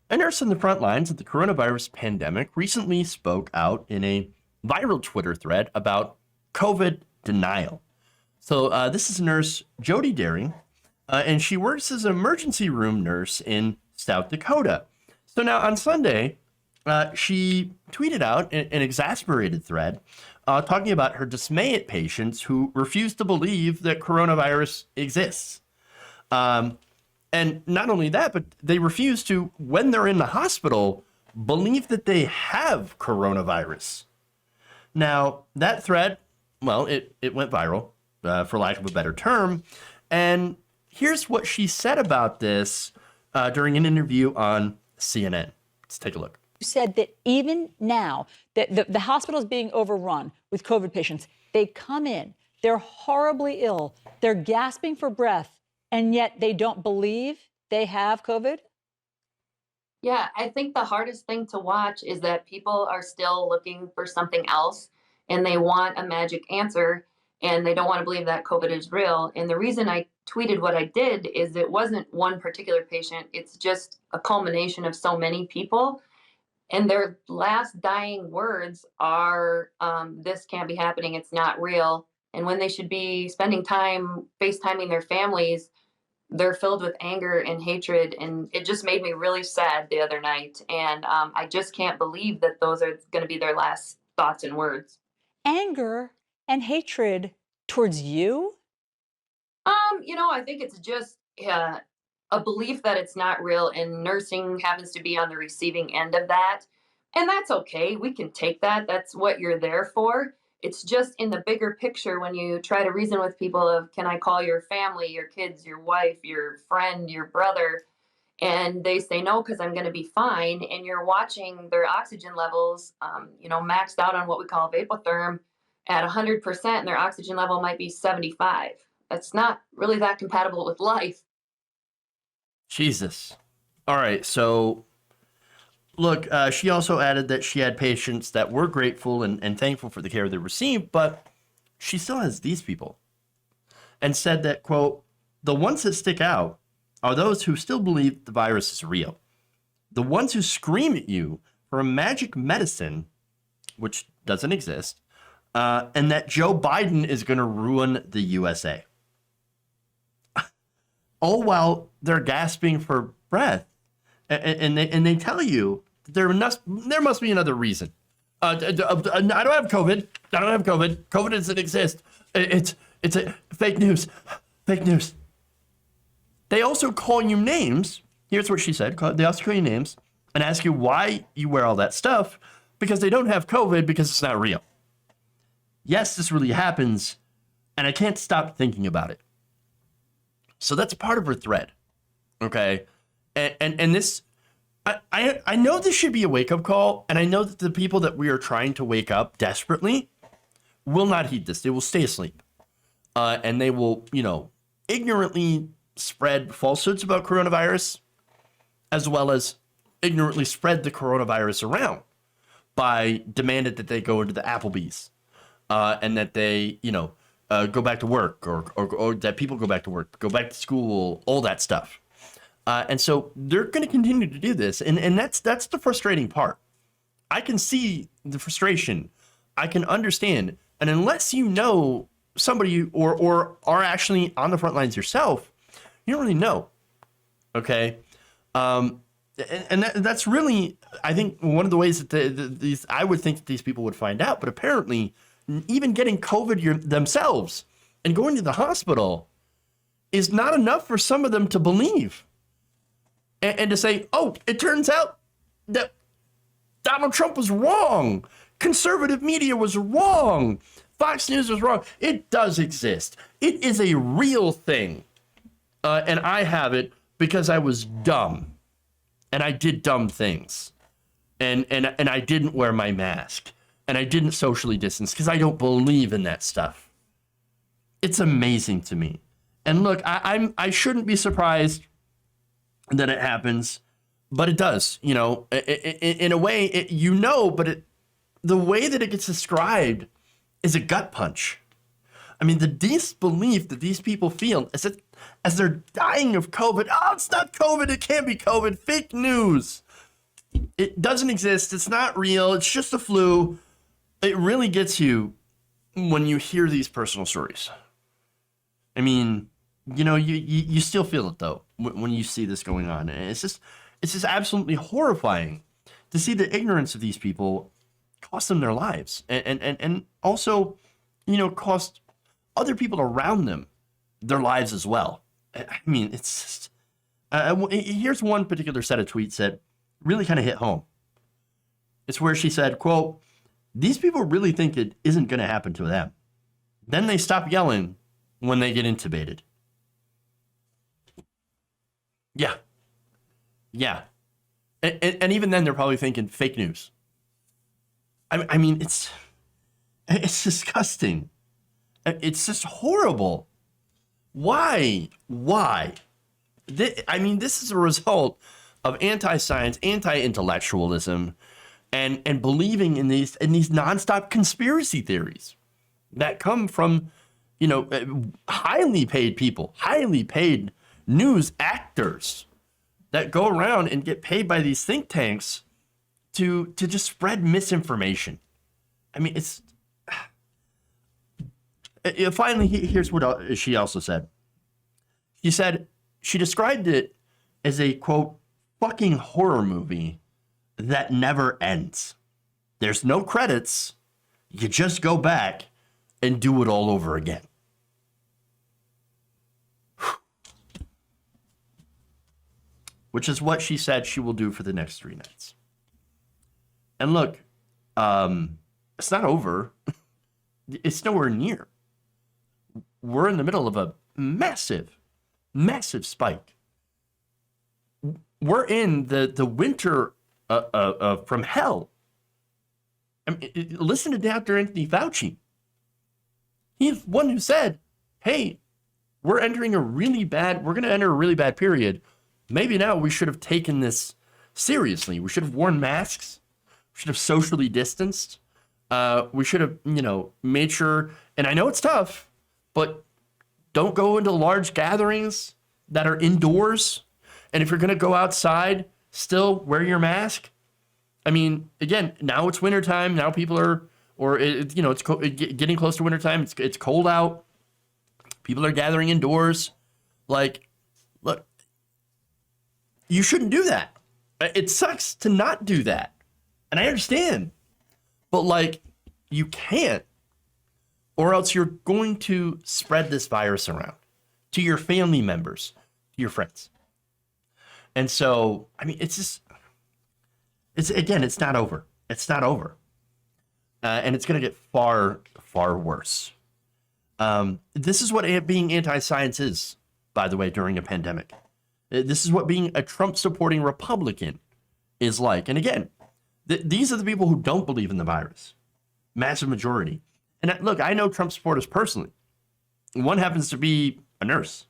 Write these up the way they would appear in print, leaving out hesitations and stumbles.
A nurse in the front lines of the coronavirus pandemic recently spoke out in a viral Twitter thread about COVID denial. So this is nurse Jody Daring, and she works as an emergency room nurse in South Dakota. So now on Sunday, she tweeted out an exasperated thread talking about her dismay at patients who refuse to believe that coronavirus exists. And not only that, but they refuse to, when they're in the hospital, believe that they have coronavirus. Now, that thread, well, it went viral, for lack of a better term. And here's what she said about this during an interview on CNN. Let's take a look. You said that even now that the hospital is being overrun with COVID patients. They come in, they're horribly ill, they're gasping for breath, and yet they don't believe they have COVID? Yeah, I think the hardest thing to watch is that people are still looking for something else and they want a magic answer and they don't want to believe that COVID is real. And the reason I tweeted what I did is it wasn't one particular patient, it's just a culmination of so many people. And their last dying words are, this can't be happening, it's not real. And when they should be spending time FaceTiming their families, they're filled with anger and hatred, and it just made me really sad the other night. And I just can't believe that those are going to be their last thoughts and words. Anger and hatred towards you? I think it's just a belief that it's not real, and nursing happens to be on the receiving end of that. And that's okay. We can take that. That's what you're there for. It's just in the bigger picture when you try to reason with people of, can I call your family, your kids, your wife, your friend, your brother? And they say no, because I'm going to be fine. And you're watching their oxygen levels, maxed out on what we call vapotherm at 100%, and their oxygen level might be 75. That's not really that compatible with life. Jesus. All right. So, look, she also added that she had patients that were grateful and thankful for the care they received, but she still has these people. And said that, quote, the ones that stick out are those who still believe the virus is real. The ones who scream at you for a magic medicine, which doesn't exist, and that Joe Biden is going to ruin the USA. All while they're gasping for breath. And they tell you there must be another reason. I don't have COVID. I don't have COVID. COVID doesn't exist. It's a fake news. Fake news. They also call you names. Here's what she said. They also call you names and ask you why you wear all that stuff, because they don't have COVID, because it's not real. Yes, this really happens, and I can't stop thinking about it. So that's part of her thread. Okay. And this, I know this should be a wake-up call, and I know that the people that we are trying to wake up desperately will not heed this. They will stay asleep. And they will, ignorantly spread falsehoods about coronavirus, as well as ignorantly spread the coronavirus around by demanding that they go into the Applebee's and that they, go back to work, or that people go back to work, go back to school, all that stuff. And so they're going to continue to do this. And that's the frustrating part. I can see the frustration. I can understand. And unless you know somebody or are actually on the front lines yourself, you don't really know. Okay. And that's really, I think, one of the ways that these, I would think that these people would find out. But apparently, even getting COVID themselves and going to the hospital is not enough for some of them to believe. And to say, oh, it turns out that Donald Trump was wrong. Conservative media was wrong. Fox News was wrong. It does exist. It is a real thing. And I have it because I was dumb. And I did dumb things. And I didn't wear my mask. And I didn't socially distance because I don't believe in that stuff. It's amazing to me. And look, I shouldn't be surprised that it happens, but it does. In a way, but the way that it gets described is a gut punch. I mean, the disbelief that these people feel is that as they're dying of COVID. Oh, it's not COVID. It can't be COVID. Fake news. It doesn't exist. It's not real. It's just the flu. It really gets you when you hear these personal stories. I mean, you still feel it though when you see this going on. And it's just absolutely horrifying to see the ignorance of these people cost them their lives, and also, cost other people around them their lives as well. I mean, it's just, here's one particular set of tweets that really kind of hit home. It's where she said, quote, "These people really think it isn't going to happen to them. Then they stop yelling when they get intubated." Yeah. And even then, they're probably thinking fake news. I mean, it's disgusting. It's just horrible. Why? This is a result of anti-science, anti-intellectualism, and believing in these nonstop conspiracy theories that come from, highly paid people, highly paid news actors that go around and get paid by these think tanks to just spread misinformation. I mean, it's finally, here's what she also said. She said she described it as a, quote, fucking horror movie that never ends. There's no credits. You just go back and do it all over again. Which is what she said she will do for the next 3 nights. And look, it's not over. It's nowhere near. We're in the middle of a massive, massive spike. We're in the winter from hell. I mean, listen to Dr. Anthony Fauci. He's one who said, hey, we're going to enter a really bad period. Maybe now we should have taken this seriously. We should have worn masks. We should have socially distanced. We should have, made sure, and I know it's tough, but don't go into large gatherings that are indoors. And if you're going to go outside, still wear your mask. I mean, again, now it's wintertime. Now people are, it's getting close to wintertime. It's cold out. People are gathering indoors. Like, look, you shouldn't do that. It sucks to not do that. And I understand. But, you can't. Or else you're going to spread this virus around to your family members, to your friends. And so, I mean, it's not over. It's not over. And it's going to get far, far worse. This is what being anti-science is, by the way, during a pandemic. This is what being a Trump-supporting Republican is like. And again, these are the people who don't believe in the virus. Massive majority. And look, I know Trump supporters personally. One happens to be a nurse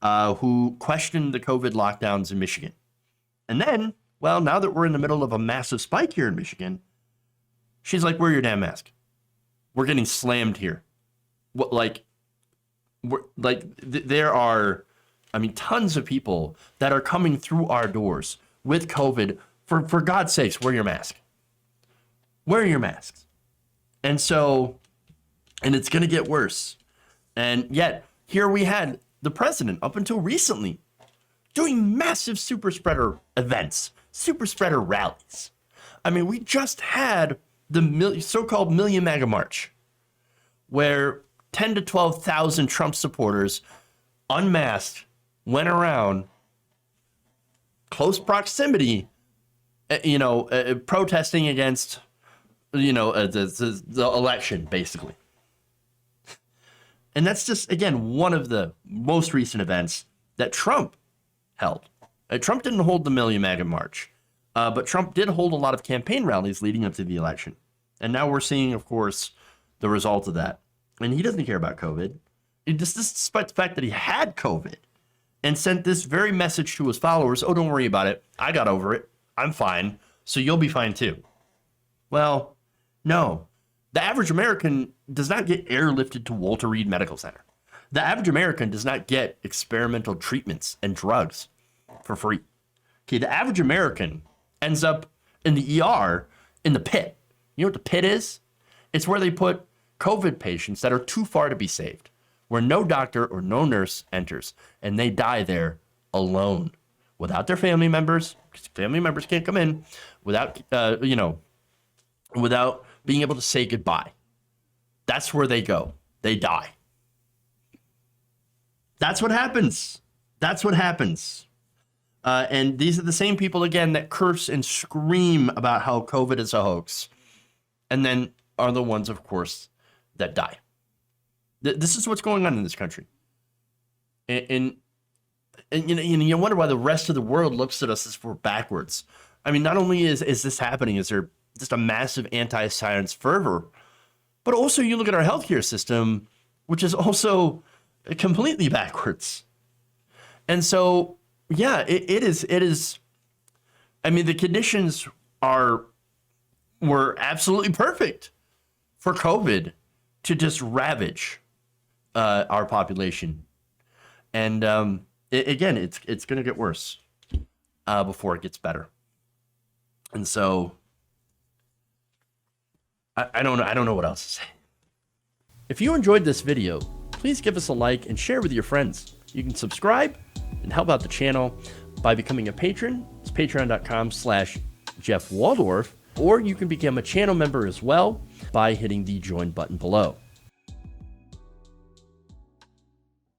who questioned the COVID lockdowns in Michigan. And then, well, now that we're in the middle of a massive spike here in Michigan, she's like, wear your damn mask. We're getting slammed here. There are, tons of people that are coming through our doors with COVID. For God's sakes, wear your mask. Wear your masks. And so, and it's going to get worse. And yet, here we had the president, up until recently, doing massive super spreader events, super spreader rallies. I mean, we just had the so-called Million MAGA March, where 10 to 12,000 Trump supporters, unmasked, went around, close proximity, protesting against, the election, basically. And that's just, again, one of the most recent events that Trump held. Trump didn't hold the Million MAGA March, but Trump did hold a lot of campaign rallies leading up to the election. And now we're seeing, of course, the result of that. And he doesn't care about COVID. Despite the fact that he had COVID and sent this very message to his followers, oh, don't worry about it. I got over it. I'm fine. So you'll be fine too. Well, no. The average American does not get airlifted to Walter Reed Medical Center. The average American does not get experimental treatments and drugs for free. Okay, the average American ends up in the ER in the pit. You know what the pit is? It's where they put COVID patients that are too far to be saved, where no doctor or no nurse enters, and they die there alone without their family members, because family members can't come in, without, without being able to say goodbye. That's where they go. They die. That's what happens. That's what happens. And these are the same people, again, that curse and scream about how COVID is a hoax, and then are the ones, of course, that die. This is what's going on in this country. And you wonder why the rest of the world looks at us as we're backwards. I mean, not only is this happening, is there just a massive anti-science fervor, but also you look at our healthcare system, which is also completely backwards. And so, yeah, it is. I mean, the conditions were absolutely perfect for COVID to just ravage our population. And again, it's going to get worse before it gets better. And so I don't know what else to say. If you enjoyed this video, please give us a like and share with your friends. You can subscribe and help out the channel by becoming a patron. It's patreon.com/Jeff Waldorf, or you can become a channel member as well by hitting the join button below.